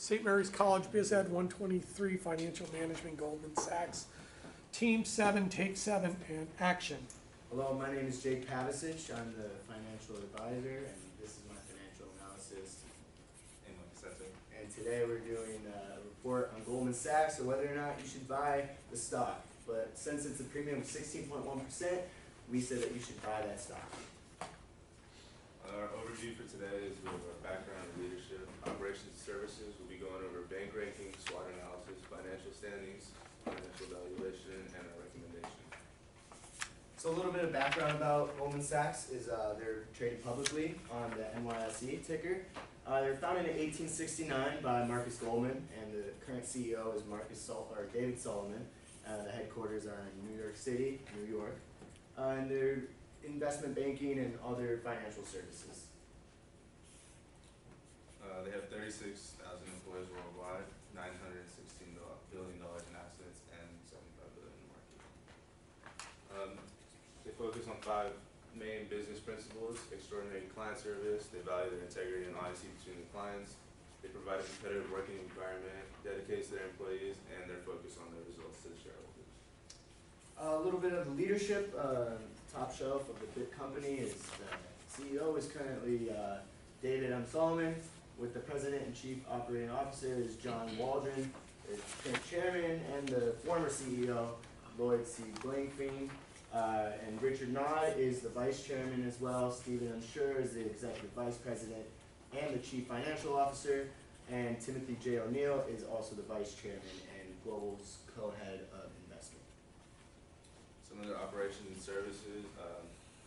St. Mary's College Biz Ed 123 Financial Management, Goldman Sachs. Team 7, take 7, and action. Hello, my name is Jake Pavicic. I'm the financial advisor, and this is my financial analysis. And today we're doing a report on Goldman Sachs, or whether or not you should buy the stock. But since it's a premium of 16.1%, we said that you should buy that stock. Our overview for today is with our background in leadership, operations and services. We'll be going over bank rankings, SWOT analysis, financial standings, financial valuation, and our recommendation. So a little bit of background about Goldman Sachs is they're traded publicly on the MAH01413 ticker. They were founded in 1869 by Marcus Goldman, and the current CEO is David Solomon. The headquarters are in New York City, New York, and they're investment banking and other financial services. They have 36,000 employees worldwide, $916 billion in assets, and $75 billion in market. They focus on 5 main business principles: extraordinary client service. They value their integrity and honesty between the clients. They provide a competitive working environment, dedicated to their employees, and they're focused on their results to the shareholders. A little bit of the leadership. Top shelf of the big company is the CEO is currently David M. Solomon. With the president and chief operating officer is John Waldron, the current chairman, and the former CEO Lloyd C. Blankfein. And Richard Nod is the vice chairman as well. Stephen Unsure is the executive vice president and the chief financial officer. And Timothy J. O'Neill is also the vice chairman and global co-head of investment. Some of their operations and services,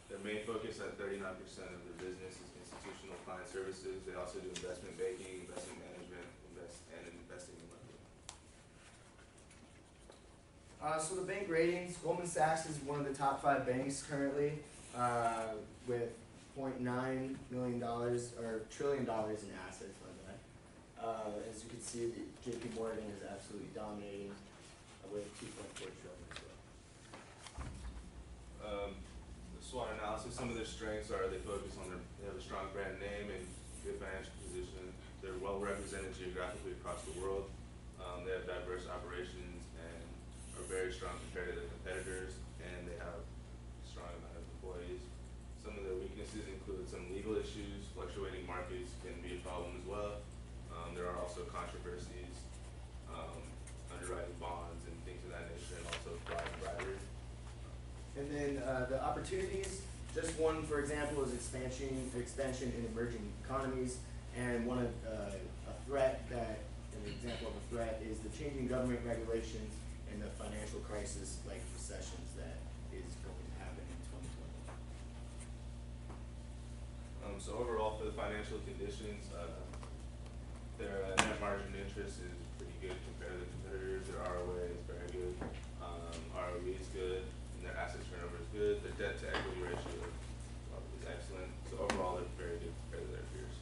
their main focus at 39% of their business is institutional client services. They also do investment banking, investment management, and investing in lending. So the bank ratings, Goldman Sachs is one of the top 5 banks currently, with $0.9 million or trillion in assets. As you can see, the JP Morgan is absolutely dominating with 2.4 trillion as well. The SWOT analysis, some of their strengths are they have a strong brand name and good financial position. They're well represented geographically across the world. They have diverse operations and are very strong compared to their competitors, and they have a strong amount of employees. Some of their weaknesses include some legal issues. Fluctuating markets can be a problem as well. There are also controversies, underwriting bonds and things of that nature, and also fraud and bribery. And then the opportunities, just one, for example, is expansion in emerging economies, and an example of a threat is the changing government regulations and the financial crisis like recessions that is going to happen in 2020. So overall, for the financial conditions, their net margin interest is pretty good compared to the competitors. Their ROA is very good. ROE is good. And their asset turnover is good. Their debt to equity ratio is excellent. So overall, they're very good compared to their peers.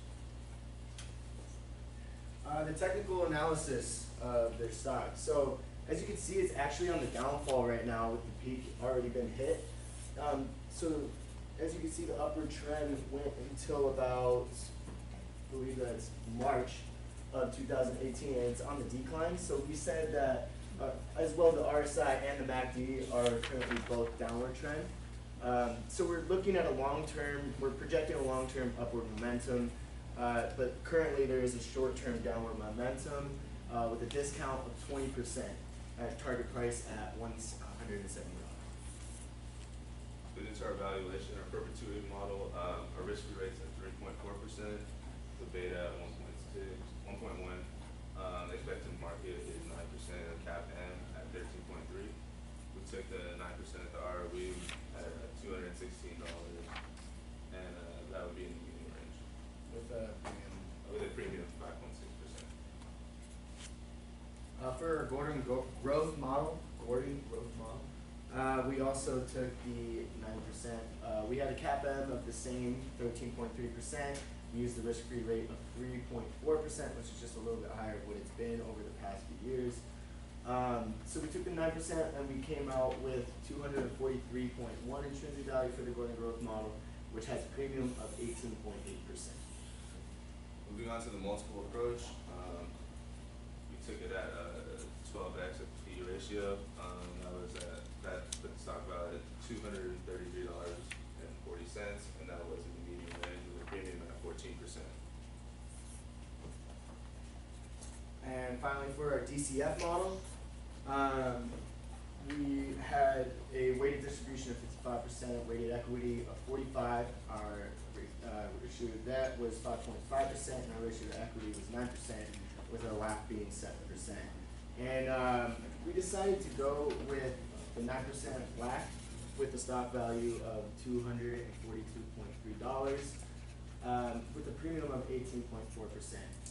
The technical analysis of their stock. So as you can see, it's actually on the downfall right now with the peak already been hit. So as you can see, the upward trend went until about, I believe that's March of 2018, and it's on the decline. So we said that as well the RSI and the MACD are currently both downward trend. So we're looking at we're projecting a long-term upward momentum, but currently there is a short-term downward momentum with a discount of 20% at target price at $170. Into our evaluation, our perpetuity model, our risk-free rate's at 3.4%, the beta at 1.1. The expected market is 9%, and cap M at 13.3. We took the 9% at the ROE at $216, and that would be in the median range. With a premium of 5.6%. For our Gordon growth model, we also took the 9%. We had a cap M of the same 13.3%. We used the risk-free rate of 3.4%, which is just a little bit higher of what it's been over the past few years. So we took the 9% and we came out with 243.1 intrinsic value for the Gordon growth model, which has a premium of 18.8%. Moving on to the multiple approach, ratio, that put the stock value at $233.40, and that was in the medium range with a premium at 14%. And finally, for our DCF model, we had a weighted distribution of 55%, weighted equity of 45. Our ratio to debt was 5.5%, and our ratio to equity was 9%, with our WACC being 7%. And we decided to go with the 9% WACC with a stock value of $242.3, with a premium of 18.4%,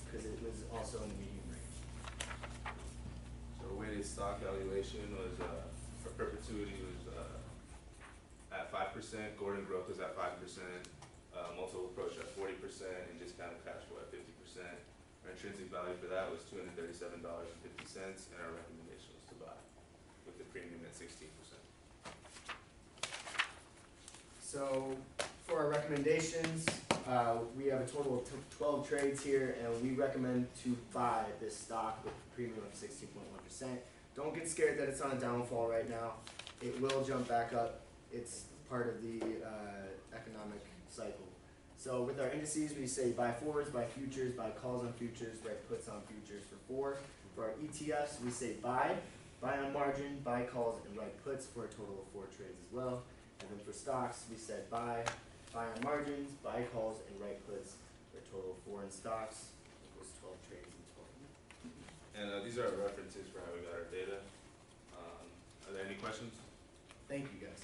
because it was also in the medium range. So our weighted stock valuation was, for perpetuity was at 5%, Gordon growth was at 5%, multiple approach at 40%, and discounted cash flow at 50%. Our intrinsic value for that was $237.50, and our recommendation was to buy, with the premium at 16%. So for our recommendations, we have a total of 12 trades here, and we recommend to buy this stock with a premium of 16.1%. Don't get scared that it's on a downfall right now. It will jump back up. It's part of the economic cycle. So with our indices, we say buy forwards, buy futures, buy calls on futures, write puts on futures for 4. For our ETFs, we say buy on margin, buy calls, and write puts for a total of 4 trades as well. And then for stocks, we said buy on margins, buy calls, and write puts for a total of 4 in stocks. It was 12 trades in total. And these are our references for how we got our data. Are there any questions? Thank you, guys.